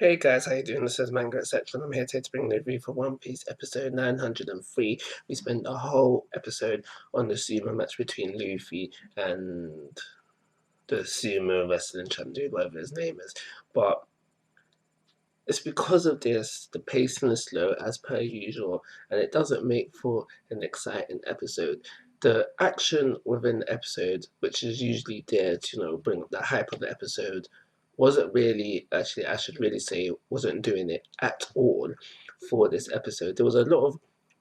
Hey guys, how you doing? This is Manga, etc. And I'm here today to bring the review for One Piece episode 903. We spent a whole episode on the sumo match between Luffy and the sumo wrestling champ dude, whatever his name is. But it's because of this, the pacing is slow as per usual, and it doesn't make for an exciting episode. The action within the episode, which is usually there to, bring up the hype of the episode, wasn't really, actually, I should really say, wasn't doing it at all for this episode. There was a lot of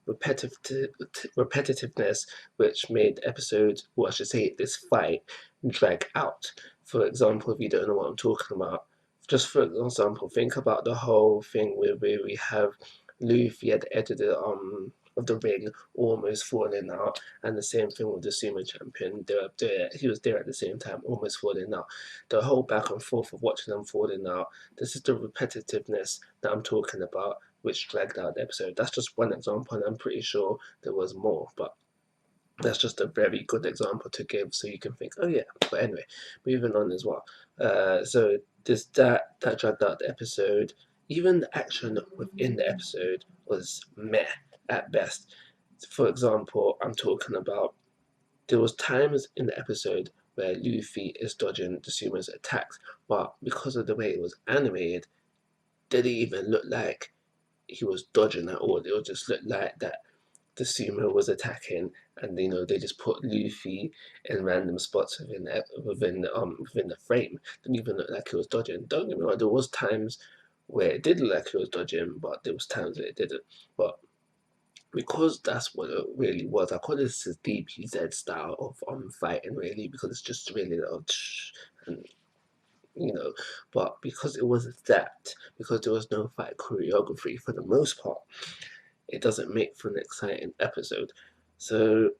repetitiveness, which made the episode, or I should say, this fight, drag out. For example, if you don't know what I'm talking about, just for example, think about the whole thing where we have Luffy at the edge of the ring, almost falling out, and the same thing with the sumo champion. He was there at the same time, almost falling out. The whole back and forth of watching them falling out. This is the repetitiveness that I'm talking about, which dragged out the episode. That's just one example, and I'm pretty sure there was more, but that's just a very good example to give so you can think, oh yeah. But anyway, moving on as well. So this that dragged out the episode. Even the action within the episode was meh at best. For example, I'm talking about, there was times in the episode where Luffy is dodging the sumo's attacks, but because of the way it was animated, didn't even look like he was dodging at all. It would just look like that the sumo was attacking, and they just put Luffy in random spots within the frame. Didn't even look like he was dodging. Don't get me wrong, there was times where it did look like he was dodging, but there was times where it didn't. But because that's what it really was, I call this his DPZ style of fighting, really, because it's just really and but because it was that, because there was no fight choreography for the most part, it doesn't make for an exciting episode. So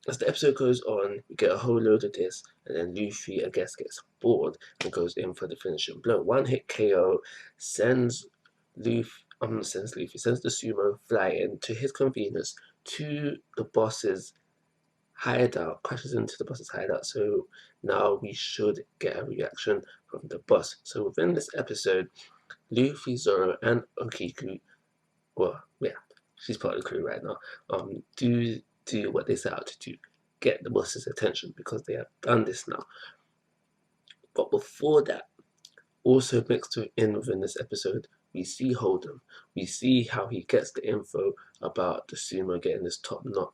as the episode goes on, we get a whole load of this, and then Luffy, I guess, gets bored and goes in for the finishing blow. One hit KO sends sends the sumo flying to his convenience to the boss's hideout, crashes into the boss's hideout. So now we should get a reaction from the boss. So within this episode, Luffy, Zoro, and Okiku, well, yeah, she's part of the crew right now, do what they set out to do, get the boss's attention, because they have done this now. But before that, also mixed in within this episode, we see Hold'em. We see how he gets the info about the sumo getting his top knot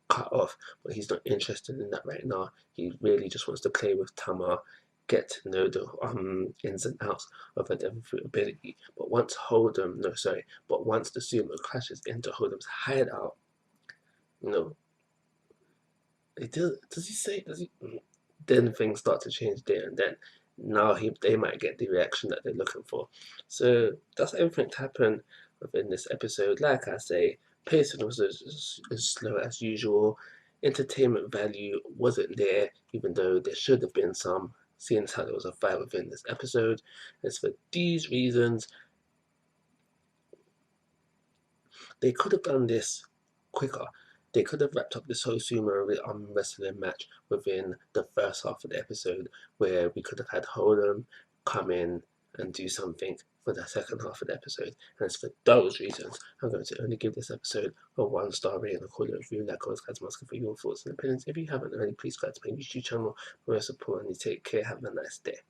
cut off, but he's not interested in that right now. He really just wants to play with Tama, get to know the ins and outs of her devil fruit ability. But once the sumo crashes into Hold'em's hideout, you know, then things start to change there and then. Now they might get the reaction that they're looking for. So that's everything to happen within this episode. Like I say, pacing was as slow as usual. Entertainment value wasn't there, even though there should have been some, seeing as how there was a fight within this episode. It's for these reasons, they could have done this quicker. They could have wrapped up this whole sumo wrestling match within the first half of the episode, where we could have had Hold'em come in and do something for the second half of the episode. And it's for those reasons I'm going to only give this episode a 1-star rating and call it a review. Like always, guys, I'm asking for your thoughts and opinions. If you haven't already, please subscribe to my YouTube channel for your support, and you take care. Have a nice day.